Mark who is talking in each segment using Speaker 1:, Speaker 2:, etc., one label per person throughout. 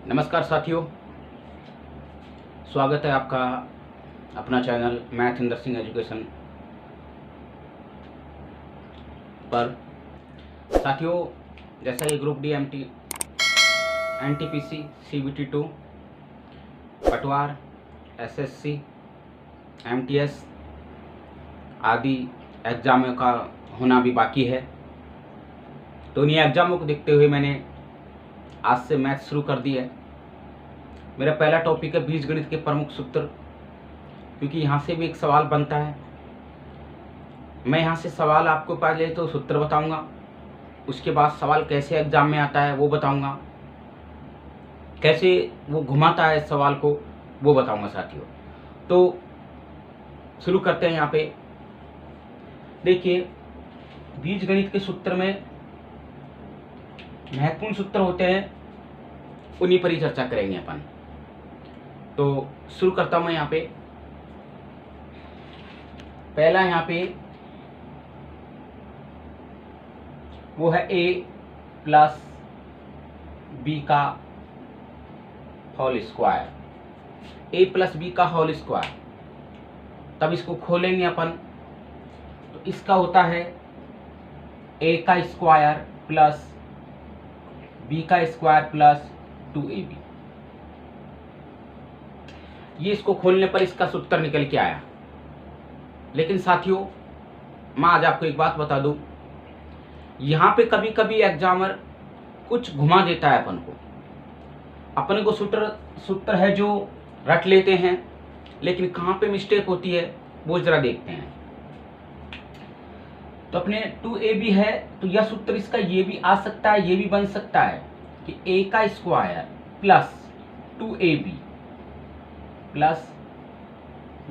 Speaker 1: नमस्कार साथियों, स्वागत है आपका अपना channel math Inder Singh education पर। साथियों, जैसा कि ग्रुप डी NTPC CBT 2 पटवार SSC MTS आदि एग्ज़ामों का होना भी बाकी है, तो इन्हीं एग्ज़ामों को देखते हुए मैंने आज से मैथ शुरू कर दी है। मेरा पहला टॉपिक है बीजगणित के प्रमुख सूत्र, क्योंकि यहाँ से भी एक सवाल बनता है। मैं यहाँ से सवाल आपको पहले तो सूत्र बताऊंगा, उसके बाद सवाल कैसे एग्जाम में आता है वो बताऊंगा, कैसे वो घुमाता है सवाल को वो बताऊंगा साथियों। तो शुरू करते हैं। यहाँ पे देखिए, बीजगणित के सूत्र में महत्वपूर्ण सूत्र होते हैं, उन्हीं पर ही चर्चा करेंगे अपन। तो शुरू करता हूं मैं। यहाँ पे पहला यहाँ पे वो है a प्लस बी का whole square, a plus B का होल स्क्वायर। तब इसको खोलेंगे अपन, तो इसका होता है a का स्क्वायर प्लस बी का स्क्वायर प्लस 2ab। ये इसको खोलने पर इसका सूत्र निकल के आया। लेकिन साथियों, मैं आज आपको एक बात बता दूं, यहाँ पे कभी कभी एग्जामर कुछ घुमा देता है अपन को सूत्र है जो रट लेते हैं, लेकिन कहाँ पे मिस्टेक होती है वो जरा देखते हैं। तो अपने 2ab है, तो यह सूत्र इसका ये भी आ सकता है, ये भी बन सकता है कि a का square plus 2ab plus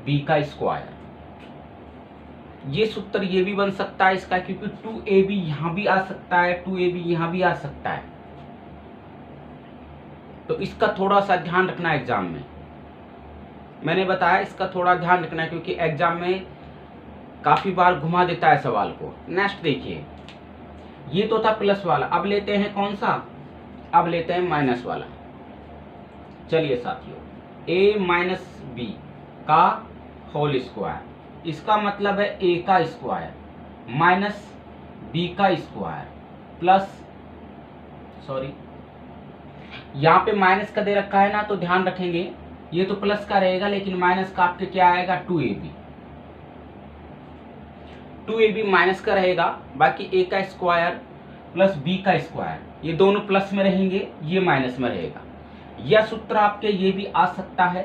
Speaker 1: b का स्क्वायर। ये सूत्र ये भी बन सकता है इसका, क्योंकि 2ab यहां भी आ सकता है, 2ab यहां भी आ सकता है। तो इसका थोड़ा सा ध्यान रखना है एग्जाम में। मैंने बताया इसका थोड़ा ध्यान रखना है, क्योंकि एग्जाम में काफी बार घुमा देता है सवाल को। नेक्स्ट देखिए, ये तो था प्लस वाला, अब लेते हैं कौन सा, अब लेते हैं माइनस वाला। चलिए साथियों, a माइनस बी का होल स्क्वायर, इसका मतलब है a का स्क्वायर माइनस b का स्क्वायर प्लस, सॉरी यहाँ पे माइनस का दे रखा है ना, तो ध्यान रखेंगे ये तो प्लस का रहेगा, लेकिन माइनस का आपके क्या आएगा 2ab माइनस का रहेगा। बाकी a का स्क्वायर प्लस b का स्क्वायर, ये दोनों प्लस में रहेंगे, ये माइनस में रहेगा। यह सूत्र आपके ये भी आ सकता है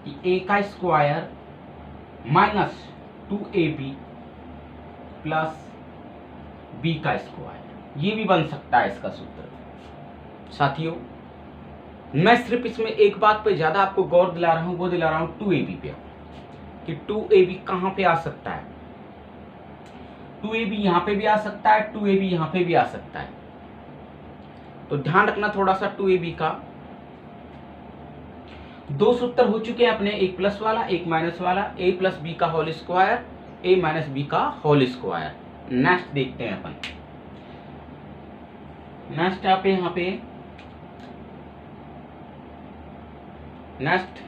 Speaker 1: कि a का square minus 2ab plus b का स्क्वायर, ये भी बन सकता है इसका सूत्र। साथियों, मैं सिर्फ इसमें एक बात पे ज्यादा आपको गौर दिला रहा हूं, वो दिला रहा हूं 2ab पे, कि 2ab कहां पे आ सकता है। 2ab यहां पे भी आ सकता है, 2ab यहां पे भी आ सकता है। तो ध्यान रखना थोड़ा सा 2ab का। दो सूत्र हो चुके हैं अपने, एक प्लस वाला एक माइनस वाला, a प्लस बी का whole square, a minus b का होल स्क्वायर। नेक्स्ट देखते हैं अपन। नेक्स्ट यहाँ पे नेक्स्ट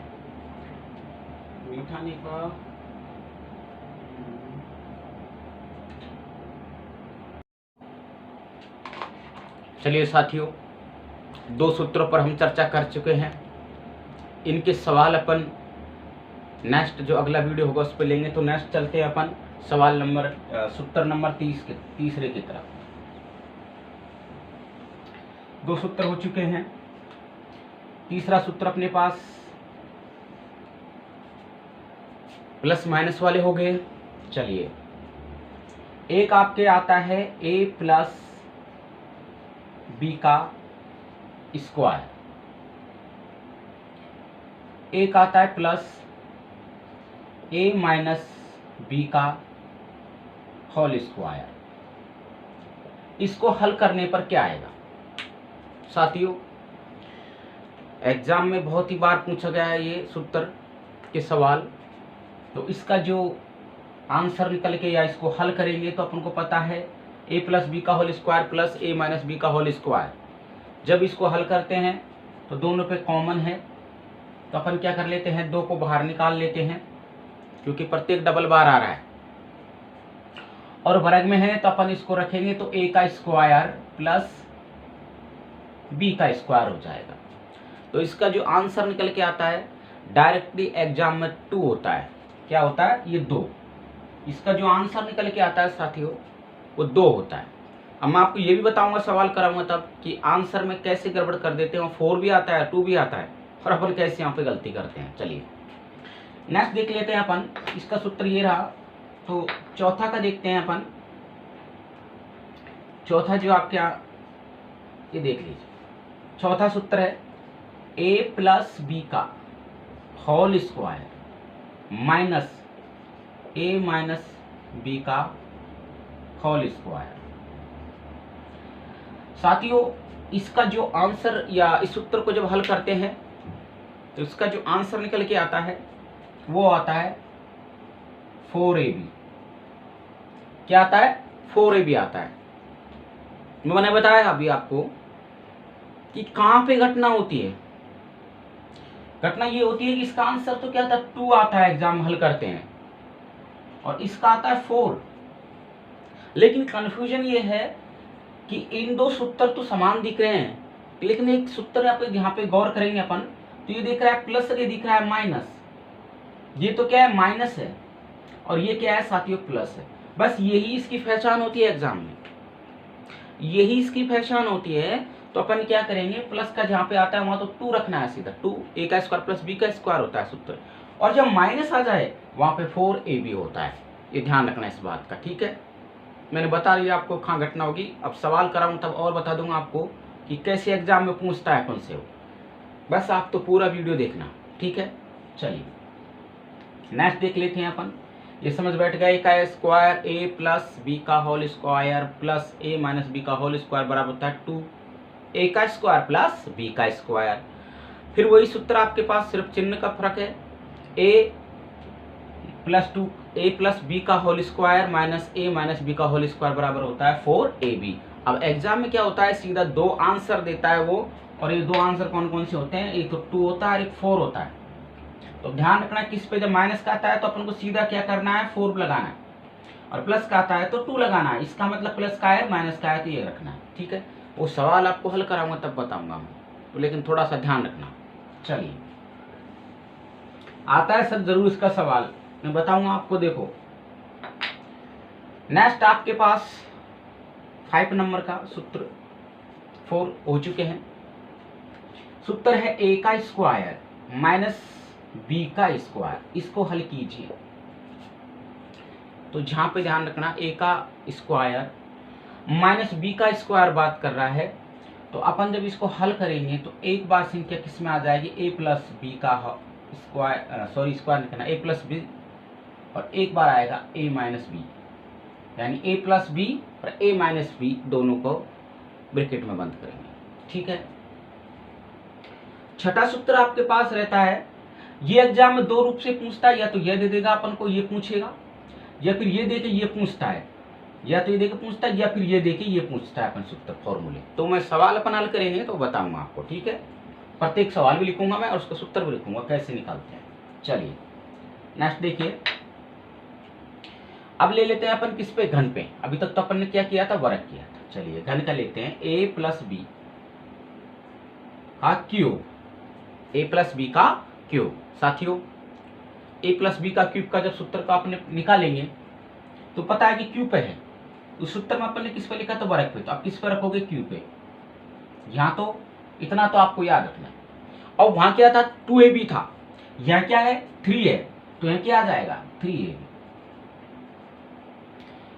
Speaker 1: मिठाने का चलिए साथियों, दो सूत्रों पर हम चर्चा कर चुके हैं। इनके सवाल अपन नेक्स्ट जो अगला वीडियो होगा उस पर लेंगे। तो नेक्स्ट चलते हैं अपन सवाल नंबर सूत्र नंबर 30 की तरफ। दो सूत्र हो चुके हैं, तीसरा सूत्र अपने पास प्लस माइनस वाले हो गए। चलिए, एक आपके आता है a प्लस बी का स्क्वायर, एक आता है प्लस a माइनस बी का होल स्क्वायर। इसको हल करने पर क्या आएगा साथियों? एग्जाम में बहुत ही बार पूछा गया है ये सूत्र के सवाल। तो इसका जो आंसर निकल के या इसको हल करेंगे तो अपन को पता है a प्लस बी का whole square plus a minus b का होल स्क्वायर। जब इसको हल करते हैं तो दोनों पे कॉमन है, तो अपन क्या कर लेते हैं, 2 को बाहर निकाल लेते हैं क्योंकि प्रत्येक डबल बार आ रहा है और वर्ग में है, तो अपन इसको रखेंगे तो a का स्क्वायर प्लस b का स्क्वायर हो जाएगा। तो इसका जो आंसर निकल के आता है डायरेक्टली एग्जाम में 2 होता है। क्या होता है, ये 2। इसका जो आंसर निकल के आता है साथियों वो 2 होता है। अब मैं आपको ये भी बताऊंगा, सवाल कराऊंगा तब कि आंसर में कैसे गड़बड़ कर देते हैं, 4 भी आता है 2 भी आता है और अपन कैसे यहाँ पे गलती करते हैं। चलिए नेक्स्ट देख लेते हैं अपन। इसका सूत्र ये रहा, तो चौथा का देखते हैं अपन। चौथा जो आपके यहाँ ये देख लीजिए, चौथा सूत्र है a प्लस बी का whole square minus a minus b का होल स्क्वायर। साथियों इसका जो आंसर या इस सूत्र को जब हल करते हैं तो इसका जो आंसर निकल के आता है वो आता है 4ab। क्या आता है, 4ab आता है। मैंने बताया अभी आपको कि कहां पे घटना होती है। घटना ये होती है कि इसका आंसर तो क्या था, 2 आता है, एग्जाम हल करते हैं, और इसका आता है 4। लेकिन कंफ्यूजन ये है कि इन 2 सूत्र तो समान दिख रहे हैं, लेकिन एक सूत्र यहाँ पे गौर करेंगे अपन तो ये दिख रहा है प्लस और ये दिख रहा है माइनस। ये तो क्या है, माइनस है, और ये क्या है साथियों, प्लस है। बस यही इसकी पहचान होती है एग्जाम में, यही इसकी पहचान होती है। तो अपन क्या करेंगे, प्लस का जहां पे आता है वहां तो 2 रखना है सीधा, 2 a का स्क्वायर प्लस b का स्क्वायर होता है सूत्र, और जब माइनस आ जाए वहां पे 4ab होता है। ये ध्यान रखना इस बात का, ठीक है। मैंने बता दिया आपको कहाँ घटना होगी। अब सवाल कराऊं तब और बता दूंगा आपको कि कैसे एग्जाम में पूछता है अपन से वो। बस आप तो पूरा वीडियो देखना, ठीक है। चलिए नेक्स्ट देख लेते हैं अपन। ये समझ बैठ गया, a का स्क्वायर a प्लस बी का whole square plus a minus b का होल स्क्वायर बराबर होता है 2 a का स्क्वायर प्लस b का स्क्वायर। फिर वही सूत्र आपके पास, सिर्फ चिन्ह का फर्क है। a प्लस बी का whole square minus a minus b का होल स्क्वायर बराबर होता है 4ab। अब एग्जाम में क्या होता है, सीधा 2 आंसर देता है वो, और ये 2 आंसर कौन कौन से होते हैं, एक तो 2 होता है और एक 4 होता है। तो ध्यान रखना किस पे, जब माइनस का आता है तो अपन को सीधा क्या करना है, 4 लगाना है, और प्लस का आता है तो 2 लगाना है। इसका मतलब प्लस का है, माइनस का है तो ये रखना है, ठीक है। वो सवाल आपको हल कराऊंगा तब बताऊंगा मैं, तो लेकिन थोड़ा सा ध्यान रखना। चलिए आता है सर जरूर इसका सवाल, मैं बताऊंगा आपको। देखो नेक्स्ट आपके पास 5 नंबर का सूत्र 4 हो चुके हैं। सूत्र है a का स्क्वायर माइनस b का स्क्वायर। इसको हल कीजिए। तो जहां पे ध्यान रखना, a का स्क्वायर माइनस b का स्क्वायर बात कर रहा है, तो अपन जब इसको हल करेंगे तो एक बार संख्या किस में आ जाएगी, a प्लस बी का स्क्वायर, सॉरी स्क्वायर लिखना, a प्लस बी, और एक बार आएगा a माइनस बी, यानी a प्लस बी और a माइनस बी दोनों को ब्रैकेट में बंद करेंगे, ठीक है। छठा सूत्र आपके पास रहता है, ये एग्जाम में 2 रूप से पूछता है, या तो यह दे देगा अपन को ये पूछेगा, या फिर ये देके ये पूछता है, या तो ये देके पूछता है, या फिर ये देके ये पूछता है अपन सूत्र फॉर्मूले। तो मैं सवाल अपन हल करेंगे तो बताऊंगा आपको, ठीक है। प्रत्येक सवाल भी लिखूंगा मैं और उसका सूत्र भी लिखूंगा कैसे निकालते हैं। चलिए नेक्स्ट देखिए, अब ले लेते हैं अपन किस पे, घन पे। अभी तक तो अपन ने क्या किया था, वर्ग किया था। चलिए घन का लेते हैं, a प्लस बी का क्यूब, a प्लस बी का क्यूब। साथियों a प्लस बी का क्यूब का जब सूत्र का अपने निकालेंगे तो पता है कि क्यूब पे है, उस सूत्र में अपन ने किस पे लिखा था, वर्ग पे। तो आप किस पे रखोगे, क्यूब पे। यहाँ तो इतना तो आपको याद रखना है। और वहां क्या था, 2ab था, यहाँ क्या है, 3 है, तो यहाँ क्या आ जाएगा, 3ab।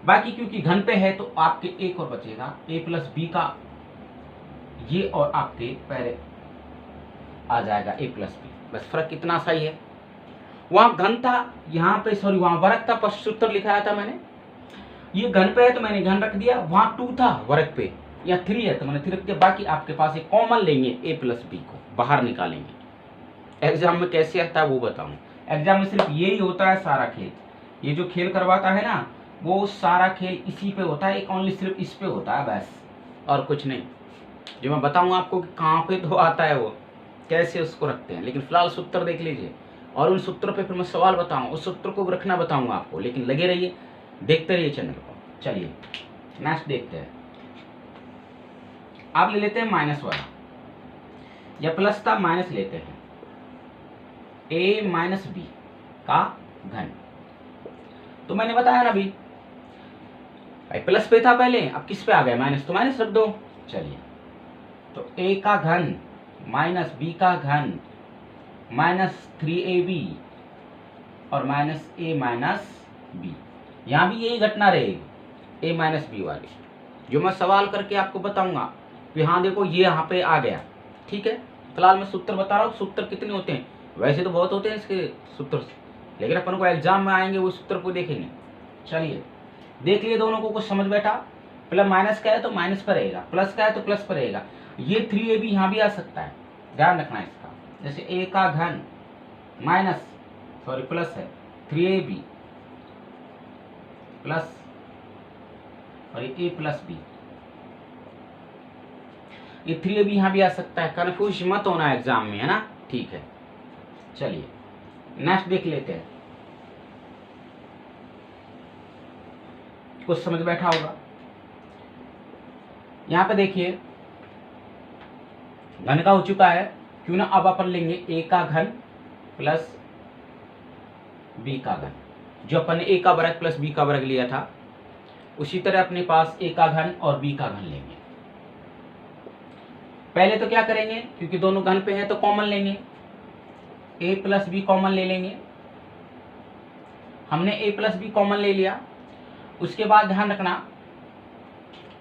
Speaker 1: बाकी क्योंकि घन पे है तो आपके एक और बचेगा, a प्लस बी का ये, और आपके पहले आ जाएगा a प्लस बी। बस फर्क कितना सा ही है, वहां घन था, यहाँ पे सॉरी वहां वर्ग था, पश्च सूत्र लिखाया था मैंने। ये घन पे है तो मैंने घन रख दिया, वहां 2 था वर्ग पे, या 3 है तो मैंने 3 रख दिया। बाकी आपके पास एक कॉमन लेंगे, a प्लस बी को बाहर निकालेंगे। एग्जाम में कैसे आता है वो बताऊं। एग्जाम में सिर्फ यही होता है सारा खेल, ये जो खेल करवाता है ना, वो सारा खेल इसी पे होता है, एक ओनली सिर्फ इस पे होता है बस, और कुछ नहीं। जो मैं बताऊंगा आपको कि कहाँ पे तो आता है वो, कैसे उसको रखते हैं, लेकिन फिलहाल सूत्र देख लीजिए और उन सूत्रों पे फिर मैं सवाल बताऊंगा, उस सूत्र को रखना बताऊंगा आपको, लेकिन लगे रहिए, देखते रहिए चैनल को। चलिए नेक्स्ट देखते हैं। आप ले लेते हैं माइनस वाला, या प्लस था माइनस लेते हैं, a माइनस बी का घन। तो मैंने बताया ना अभी, प्लस पे था पहले, अब किस पे आ गया, माइनस, तो माइनस रख दो। चलिए, तो a का घन माइनस b का घन माइनस 3ab और माइनस a माइनस b, यहाँ भी यही घटना रहेगी a माइनस बी वाली, जो मैं सवाल करके आपको बताऊंगा कि हाँ देखो ये यहाँ पे आ गया। ठीक है, फिलहाल मैं सूत्र बता रहा हूँ। सूत्र कितने होते हैं, वैसे तो बहुत होते हैं इसके सूत्र, लेकिन अपन को एग्जाम में आएंगे वो सूत्र को देखेंगे। चलिए देख लिए, दोनों को कुछ समझ बैठा। प्लस माइनस का है तो माइनस पर रहेगा, प्लस का है तो प्लस पर रहेगा। ये 3ab यहाँ भी आ सकता है, ध्यान रखना इसका। जैसे a का घन माइनस प्लस है 3ab प्लस और ये a प्लस बी, ये 3ab यहाँ भी आ सकता है। कन्फ्यूज मत होना एग्जाम में, है ना। ठीक है, चलिए नेक्स्ट देख लेते हैं। कुछ समझ बैठा होगा। यहाँ पे देखिए घन का हो चुका है, क्यों ना अब अपन लेंगे a का घन प्लस b का घन। जो अपन ने a का वर्ग प्लस b का वर्ग लिया था, उसी तरह अपने पास a का घन और b का घन लेंगे। पहले तो क्या करेंगे, क्योंकि दोनों घन पे हैं तो कॉमन लेंगे, a प्लस बी कॉमन ले लेंगे। हमने a प्लस बी कॉमन ले लिया। उसके बाद ध्यान रखना,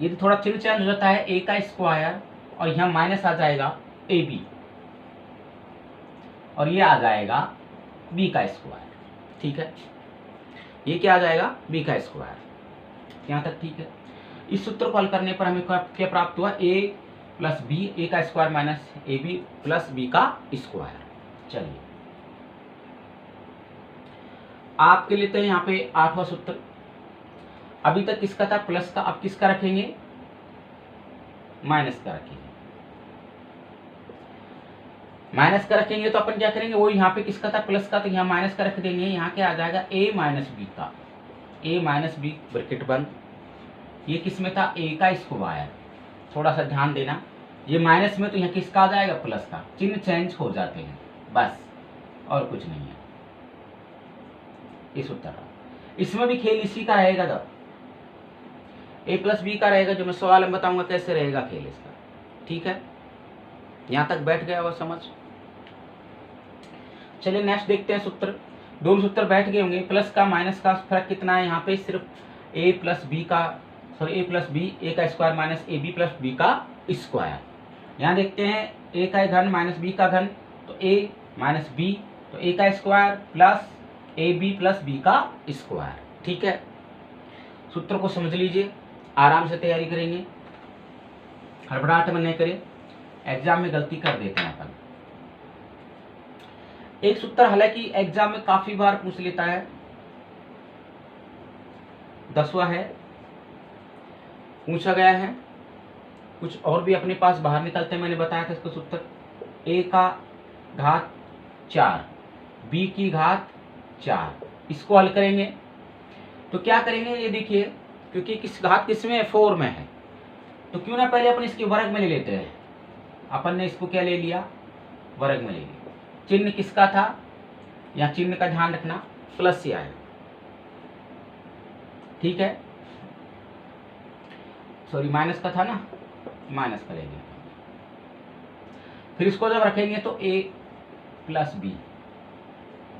Speaker 1: ये तो थोड़ा चिन्ह चेंज हो जाता है, a का स्क्वायर और यहाँ माइनस आ जाएगा ab और ये आ जाएगा b का स्क्वायर। ठीक है, ये क्या आ जाएगा, b का स्क्वायर। यहाँ तक ठीक है। इस सूत्र को हल करने पर हमें क्या प्राप्त हुआ, a प्लस बी, a का square minus ab plus b का स्क्वायर। चलिए आपके लिए तो यहाँ पे 8वां सूत्र। अभी तक किसका था, प्लस का, अब किसका रखेंगे, माइनस का रखेंगे। माइनस का रखेंगे तो अपन क्या करेंगे, वो यहाँ पे किसका था, प्लस का, तो यहाँ माइनस का रख देंगे। यहाँ क्या आ जाएगा, a माइनस बी का, a माइनस बी ब्रैकेट बंद। ये किस में था, a का स्क्वायर। थोड़ा सा ध्यान देना, ये माइनस में तो यहाँ किसका आ जाएगा, प्लस का। चिन्ह चेंज हो जाते हैं बस, और कुछ नहीं है। इस उत्तर इसमें भी खेल इसी का रहेगा, जब a प्लस बी का रहेगा, जो मैं सवाल में बताऊंगा कैसे रहेगा खेल इसका। ठीक है, यहां तक बैठ गया वो समझ। चलिए नेक्स्ट देखते हैं सूत्र। दोनों सूत्र बैठ गए होंगे। प्लस का माइनस का फर्क कितना है, यहाँ पे सिर्फ a प्लस बी का, a प्लस बी, a का square minus a B plus B का स्क्वायर। यहाँ देखते हैं a का घन माइनस b का घन, तो a माइनस b, तो a का square plus a B plus B का स्क्वायर। ठीक है, सूत्र को समझ लीजिए, आराम से तैयारी करेंगे, हड़बड़ाहट में नहीं करें, एग्जाम में गलती कर देते हैं अपन। एक सूत्र हालांकि एग्जाम में काफी बार पूछ लेता है, 10वां है, पूछा गया है। कुछ और भी अपने पास बाहर निकलते हैं, मैंने बताया था इसको सूत्र, a का घात 4 b की घात 4। इसको हल करेंगे तो क्या करेंगे, ये देखिए, क्योंकि किस घात किस में है, 4 में है, तो क्यों ना पहले अपन इसके वर्ग में ले लेते हैं। अपन ने इसको क्या ले लिया, वर्ग में ले लिया। चिन्ह किसका था, या चिन्ह का ध्यान रखना, प्लस से आया। ठीक है, सॉरी माइनस का था ना, माइनस का ले लिया। फिर इसको जब रखेंगे तो a प्लस बी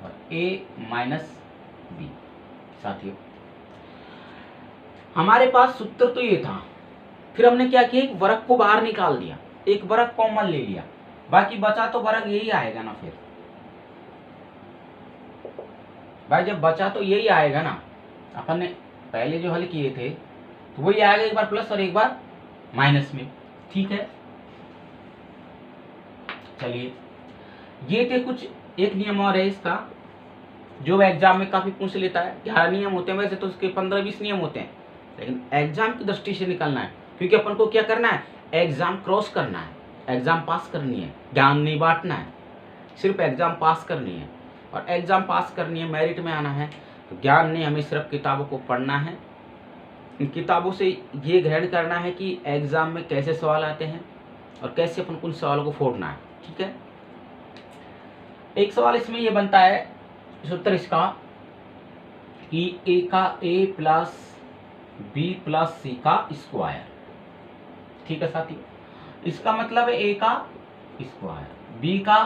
Speaker 1: और a माइनस बी। साथियों हमारे पास सूत्र तो ये था, फिर हमने क्या किया, एक वर्ग को बाहर निकाल दिया, एक वर्ग कॉमन ले लिया, बाकी बचा तो वर्ग यही आएगा ना। फिर भाई जब बचा तो यही आएगा ना, अपन ने पहले जो हल किए थे तो वही आएगा, एक बार प्लस और एक बार माइनस में। ठीक है, चलिए ये थे कुछ, एक नियम और है इसका जो एग्जाम में काफी पूछ लेता है। 11 नियम होते हैं, वैसे तो उसके 15-20 नियम होते हैं, लेकिन एग्जाम की दृष्टि से निकलना है, क्योंकि अपन को क्या करना है, एग्जाम क्रॉस करना है। एग्ज़ाम पास करनी है, ज्ञान नहीं बांटना है, सिर्फ एग्ज़ाम पास करनी है। और एग्ज़ाम पास करनी है, मेरिट में आना है, तो ज्ञान नहीं, हमें सिर्फ किताबों को पढ़ना है, इन किताबों से ये ग्रहण करना है कि एग्ज़ाम में कैसे सवाल आते हैं और कैसे अपन को उन सवालों को फोड़ना है। ठीक है, एक सवाल इसमें ये बनता है, उत्तर इसका कि ए का ए प्लस बी प्लस सी का स्क्वायर। ठीक है साथियों, इसका मतलब है ए का स्क्वायर, बी का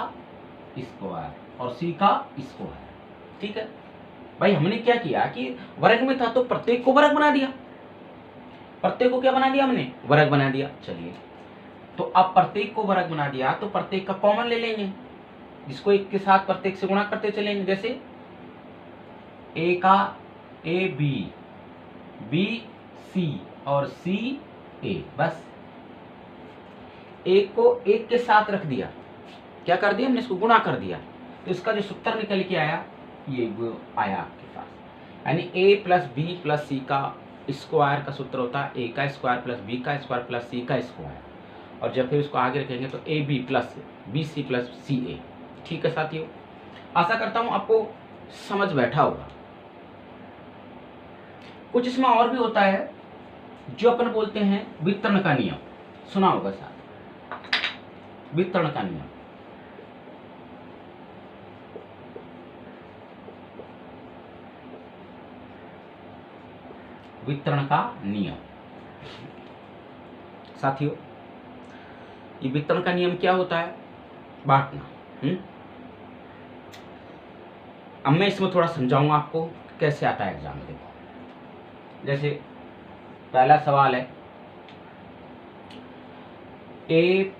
Speaker 1: स्क्वायर और सी का स्क्वायर। ठीक है भाई, हमने क्या किया कि वर्ग में था तो प्रत्येक को वर्ग बना दिया, प्रत्येक को क्या बना दिया हमने, वर्ग बना दिया। चलिए, तो अब प्रत्येक को वर्ग बना दिया तो प्रत्येक का कॉमन ले लेंगे, जिसको एक के साथ प्रत्येक से गुणा करते चलेंगे। जैसे ए का ए बी, बी सी और सी ए, बस एक को एक के साथ रख दिया, क्या कर दिया हमने, इसको गुणा कर दिया, तो इसका जो सूत्र निकल के आया ये वो आया आपके पास, यानी A plus B plus C का स्क्वायर का सूत्र होता है ए का स्क्वायर प्लस बी का स्क्वायर प्लस सी का स्क्वायर, और जब फिर इसको आगे रखेंगे तो A B plus B C plus C A. ठीक है साथियों, आशा करता हूं आपको समझ बैठा होगा। कुछ इसमें और भी होता है जो अपन बोलते हैं वितरण का नियम, सुना होगा साथ, वितरण का नियम। वितरण का नियम साथियों, ये वितरण का नियम क्या होता है, बांटना। अब मैं इसमें थोड़ा समझाऊंगा आपको कैसे आता है एग्जाम में। देखो, जैसे पहला सवाल है a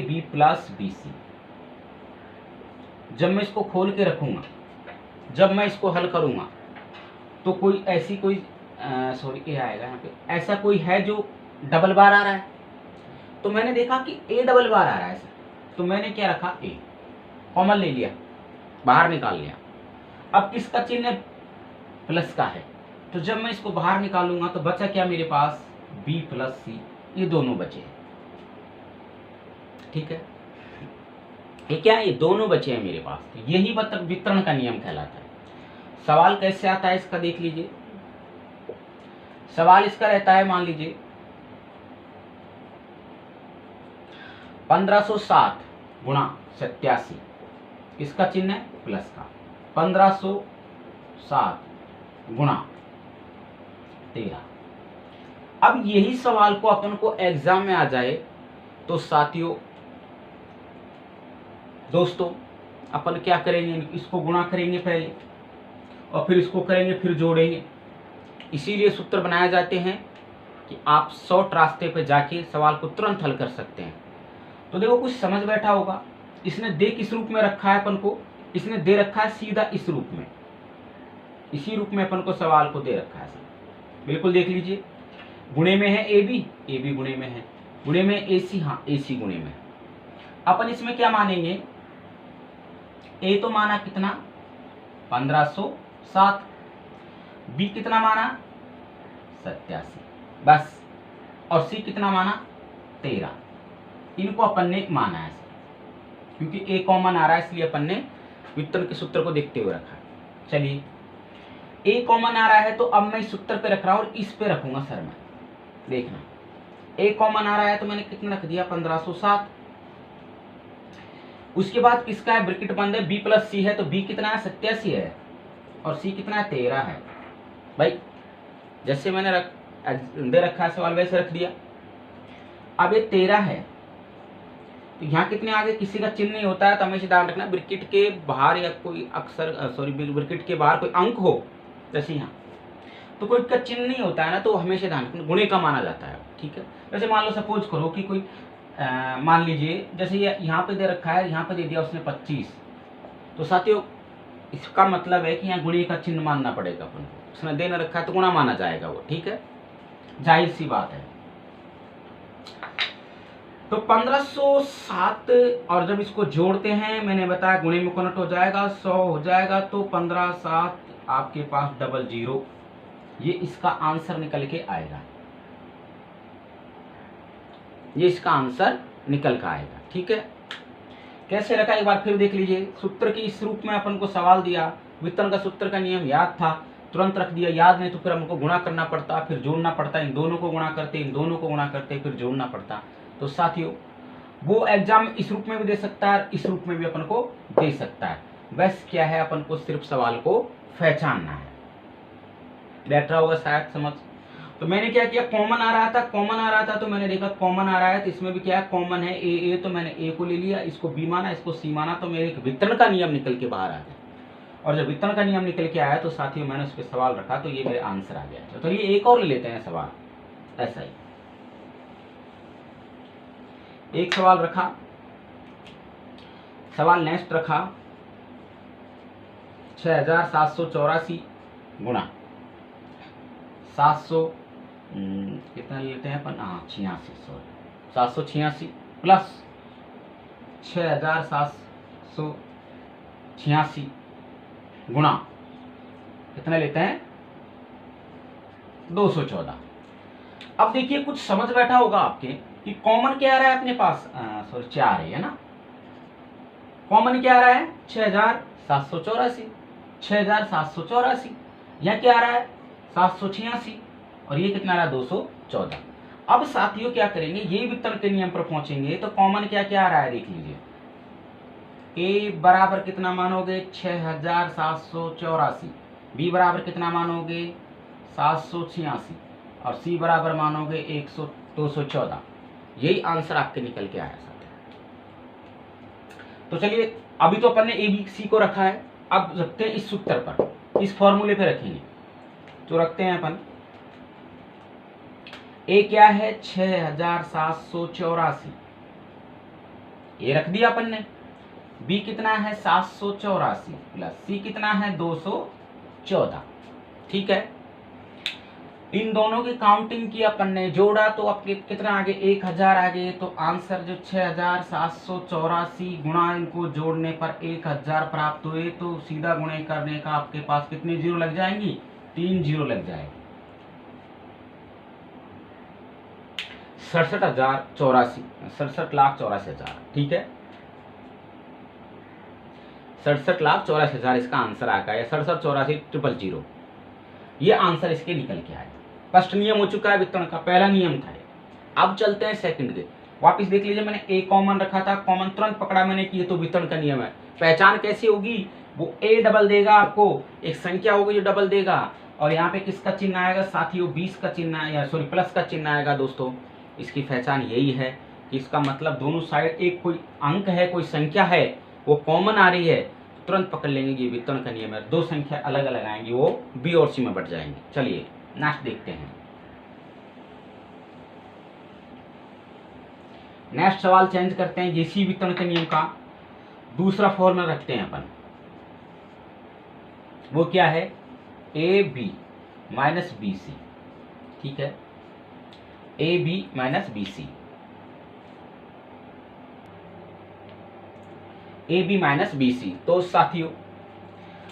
Speaker 1: B plus B c. जब मैं इसको खोल के रखूंगा, जब मैं इसको हल करूंगा तो कोई ऐसी कोई ए आएगा यहाँ पे, ऐसा कोई है जो डबल बार आ रहा है, तो मैंने देखा कि ए डबल बार आ रहा है ऐसा, तो मैंने क्या रखा, ए कॉमन ले लिया, बाहर निकाल लिया। अब किसका चिन्ह प्लस का है, तो जब मैं इसको बाहर निकालूंगा तो बचा क्या मेरे पास, बी प्लस सी, ये दोनों बचे। ठीक है, ये क्या है, ये दोनों बचे हैं मेरे पास, तो यही वितरण का नियम कहलाता है। सवाल कैसे आता है इसका देख लीजिए, सवाल इसका रहता है, मान लीजिए 1507 गुणा 87, इसका चिन्ह है प्लस का, 1507 गुणा 13। अब यही सवाल को अपन को एग्जाम में आ जाए तो साथियों दोस्तों अपन क्या करेंगे, इसको गुणा करेंगे पहले और फिर इसको करेंगे, फिर जोड़ेंगे। इसीलिए सूत्र बनाए जाते हैं कि आप शॉर्ट रास्ते पे जाके सवाल को तुरंत हल कर सकते हैं। तो देखो, कुछ समझ बैठा होगा, इसने दे किस रूप में रखा है अपन को, इसने दे रखा है सीधा इस रूप में, इसी रूप में अपन को सवाल को दे रखा है। बिल्कुल देख लीजिए, गुणे में है ए बी गुणे में है, गुणे में ए सी, हाँ ए सी गुणे में। अपन इसमें क्या मानेंगे, ए तो माना कितना 1507, बी कितना माना 87, बस, और सी कितना माना 13। इनको अपन ने माना है क्योंकि ए कॉमन आ रहा है, इसलिए अपन ने वितरण के सूत्र को देखते हुए रखा है। चलिए, ए कॉमन आ रहा है तो अब मैं इस सूत्र पे रख रहा हूं और इस पे रखूंगा सर मैं, देखना ए कॉमन आ रहा है तो मैंने कितना रख दिया 1507। उसके बाद किसका है, ब्रैकेट बंद है, बी प्लस सी है, तो बी कितना है 87 है और सी कितना है 13 है। भाई जैसे मैंने दे रखा है सवाल वैसे रख दिया। अब ये 13 है तो यहाँ कितने आगे किसी का चिन्ह नहीं होता है, तो हमेशा ध्यान रखना ब्रैकेट के बाहर या कोई अक्षर ब्रैकेट के बाहर कोई अंक हो, जैसे यहाँ तो कोई का चिन्ह नहीं होता है ना, तो हमेशा ध्यान रखना गुणे का माना जाता है। ठीक है, जैसे मान लो सपोज करो कि कोई मान लीजिए जैसे ये यहाँ पे दे रखा है, यहाँ पे दे दिया उसने 25, तो साथियों इसका मतलब है कि यहाँ गुणे का चिन्ह मानना पड़ेगा अपन को, उसने दे न रखा है तो गुणा माना जाएगा वो। ठीक है, जाहिर सी बात है। तो 1507 और जब इसको जोड़ते हैं, मैंने बताया गुणे में कन्वर्ट हो जाएगा, 100 हो जाएगा, तो 1507 आपके पास 00, ये इसका आंसर निकल के आएगा। ये इसका आंसर निकल कर आएगा। ठीक है, कैसे रखा एक बार फिर देख लीजिए। सूत्र की इस रूप में अपन को सवाल दिया, वितरण का सूत्र का नियम याद था, तुरंत रख दिया। याद नहीं तो फिर हमको गुणा करना पड़ता, फिर जोड़ना पड़ता, इन दोनों को गुणा करते, इन दोनों को गुणा करते, फिर जोड़ना पड़ता। तो साथियों वो एग्जाम इस रूप में भी दे सकता है, इस रूप में भी अपन को दे सकता है। बस क्या है, अपन को सिर्फ सवाल को पहचानना है। बैठ रहा होगा शायद समझ। तो मैंने क्या किया, कॉमन आ रहा था तो मैंने देखा कॉमन आ रहा है, तो इसमें भी क्या है, कॉमन है ए, तो मैंने ए को ले लिया, इसको बी माना, इसको सी माना, तो मेरे वितरण का नियम निकल के बाहर आ गया। और जब वितरण का नियम निकल के आया तो साथियों मैंने उस पर सवाल रखा, तो ये मेरा आंसर आ गया। तो ये एक और ले लेते हैं सवाल, ऐसा ही एक सवाल रखा। सवाल नेक्स्ट रखा 6784 गुणा 700 कितना लेते हैं अपन, 86, सॉरी 786 प्लस 6786 गुणा कितना लेते हैं 214। अब देखिए कुछ समझ बैठा होगा आपके कि कॉमन क्या आ रहा है अपने पास, सॉरी 4 है ना, कॉमन क्या आ रहा है 6784, 6784, यह क्या आ रहा है 786, और ये कितना आ रहा है 214। अब साथियों क्या करेंगे, ये वितरण के नियम पर पहुंचेंगे तो कॉमन क्या क्या आ रहा है देख लीजिए। ए बराबर कितना मानोगे 6784, बी बराबर कितना मानोगे 786, और सी बराबर मानोगे 214। यही आंसर आपके निकल के आया साथ। तो चलिए अभी तो अपन ने ए बी सी को रखा है, अब रखते हैं इस सूत्र पर, इस फॉर्मूले पे रखेंगे। तो रखते हैं अपन, ए क्या है 6784, ये रख दिया अपन ने। बी कितना है 784 प्लस सी कितना है 214। ठीक है, इन दोनों की काउंटिंग की अपन ने, जोड़ा तो आपके कितना आगे 1000 आगे। तो आंसर जो 6784 गुणा इनको जोड़ने पर 1000 प्राप्त हुए, तो सीधा गुणे करने का आपके पास कितने जीरो लग जाएंगी, 3 जीरो लग जाएंगे। 67,84,000। ठीक है, 67,84,000 इसका आंसर आ गया, 67,84,000। ये आंसर इसके निकल के आया। फर्स्ट नियम हो चुका है वितरण का, पहला नियम था। अब चलते हैं सेकंड के, वापस देख लीजिए। मैंने ए कॉमन रखा था, कॉमन तुरंत पकड़ा मैंने कि ये तो वितरण का नियम है। पहचान कैसी होगी, वो ए डबल देगा आपको, एक संख्या होगी जो डबल देगा, और यहाँ पे किसका चिन्ह आएगा साथियों, 20 का चिन्ह, या सॉरी प्लस का चिन्ह आएगा। दोस्तों इसकी पहचान यही है कि इसका मतलब दोनों साइड एक कोई अंक है, कोई संख्या है, वो कॉमन आ रही है, तुरंत पकड़ लेंगे ये वितरण का नियम है। दो संख्या अलग अलग आएंगी, वो बी और सी में बढ़ जाएंगे। चलिए नेक्स्ट देखते हैं। नेक्स्ट सवाल चेंज करते हैं, इसी वितरण के नियम का दूसरा फॉर्मूला रखते हैं अपन। वो क्या है, a b minus b c. ठीक है, a b minus b c, a b minus b c. तो साथियों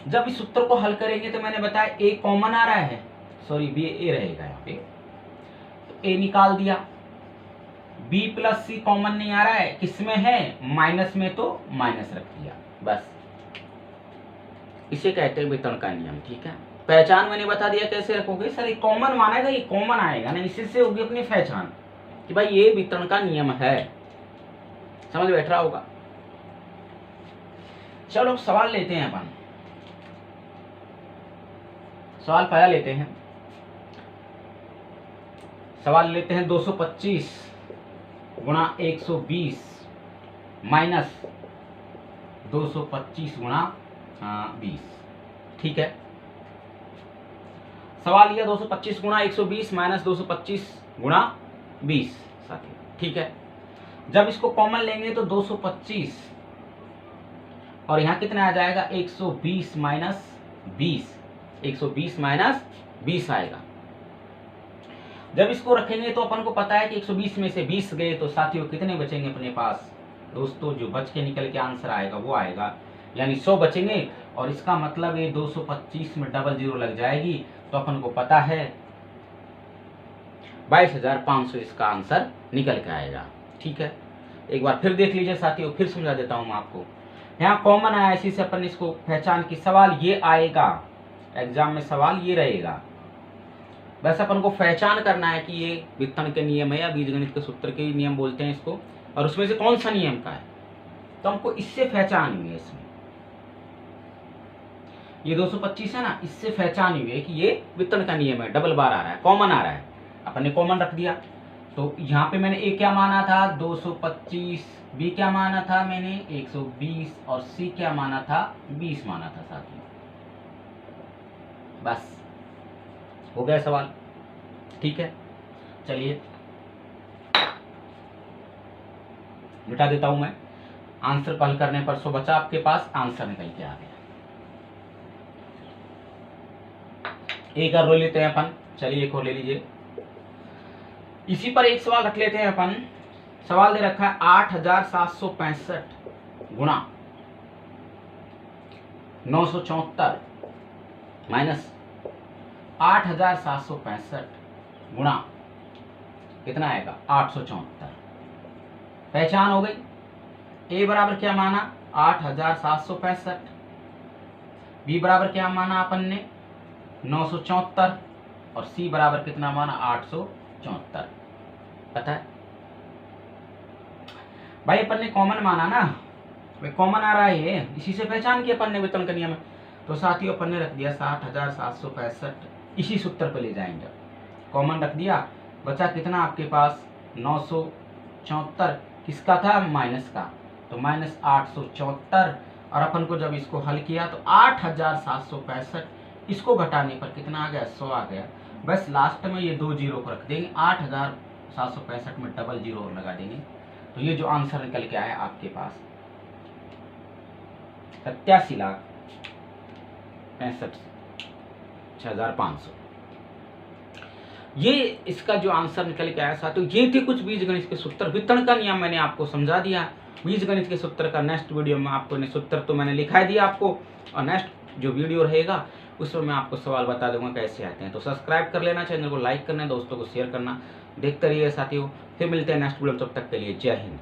Speaker 1: जब इस सूत्र को हल करेंगे तो मैंने बताया ए कॉमन आ रहा है, सॉरी बी ए रहेगा यहाँ पे, तो ए निकाल दिया। बी प्लस सी कॉमन नहीं आ रहा है, किसमें है माइनस में, तो माइनस रख दिया, बस इसे कहते हैं वितरण का नियम। ठीक है, पहचान मैंने बता दिया कैसे रखोगे। सर ये कॉमन मानेगा, ये कॉमन आएगा ना, इसी से होगी अपनी पहचान कि भाई ये वितरण का नियम है। समझ बैठ रहा होगा। चलो सवाल लेते हैं अपन, सवाल पहला लेते हैं। सवाल लेते हैं 225 गुणा 120 माइनस 225 गुणा 20। ठीक है, सवाल लिया 225 गुणा 120 माइनस 225 गुणा 20 साथियों। ठीक है, जब इसको कॉमन लेंगे तो 225 और यहाँ कितना आ जाएगा 120 माइनस 20, 120 माइनस 20 आएगा। जब इसको रखेंगे तो अपन को पता है कि 120 में से 20 गए तो साथियों कितने बचेंगे अपने पास दोस्तों, जो बच के निकल के आंसर आएगा वो आएगा, यानी 100 बचेंगे। और इसका मतलब ये 225 में डबल जीरो लग जाएगी, तो अपन को पता है 22,500 इसका आंसर निकल के आएगा। ठीक है, एक बार फिर देख लीजिए साथियों, फिर समझा देता हूँ मैं आपको। यहाँ कॉमन आया, इसी से अपन इसको पहचान की सवाल ये आएगा, एग्जाम में सवाल ये रहेगा। बस अपन को पहचान करना है कि ये व्युत्पन्न के नियम है या बीजगणित के सूत्र के नियम बोलते हैं इसको, और उसमें से कौन सा नियम का है, तो हमको इससे पहचान हुई है। इसमें ये 225 है ना, इससे पहचान हुई है कि ये व्युत्पन्न का नियम है, डबल बार आ रहा है, कॉमन आ रहा है, अपन ने कॉमन रख दिया। तो यहाँ पे मैंने ए क्या माना था 225, बी क्या माना था मैंने 120, और सी क्या माना था 20 माना था साथियों। बस हो गया सवाल। ठीक है, चलिए मिटा देता हूं मैं। आंसर हल करने पर 100 बचा आपके पास, आंसर निकल के आ गया। एक और रो लेते हैं अपन, चलिए एक और ले लीजिए। इसी पर एक सवाल रख लेते हैं अपन। सवाल दे रखा है 8,765 गुणा 974 माइनस 8,765 गुणा कितना आएगा 874। पहचान हो गई। ए बराबर क्या माना 8,765, बी बराबर क्या माना अपन ने 974, और सी बराबर कितना माना 874। पता है भाई, अपन ने कॉमन माना ना, भाई कॉमन आ रहा है ये, इसी से पहचान की अपन ने व्युत्पन्न का नियम है। तो साथियों अपन ने रख दिया 60,765, इसी सूत्र पे ले जाएंगे। कॉमन रख दिया, बचा कितना आपके पास 974, किसका था माइनस का, तो माइनस 874। और अपन को जब इसको हल किया तो 8,765, इसको घटाने पर कितना आ गया 100 आ गया। बस लास्ट में ये 2 जीरो को रख देंगे, 8,765 में डबल जीरो और लगा देंगे। तो ये जो आंसर निकल के आया आपके पास 87,65,500, ये इसका जो आंसर निकल के आया साथियों। ये थे कुछ बीजगणित के सूत्र। व्युत्पन्न का नियम मैंने आपको समझा दिया। बीजगणित के सूत्र का नेक्स्ट वीडियो में आपको सूत्र तो मैंने लिखा दिया आपको, और नेक्स्ट जो वीडियो रहेगा उसमें मैं आपको सवाल बता दूंगा कैसे आते हैं। तो सब्सक्राइब कर लेना, चैनल को लाइक करना, दोस्तों को शेयर करना। देखते रहिए साथियों, फिर मिलते हैं नेक्स्ट वीडियो, तब तक के लिए जय हिंद।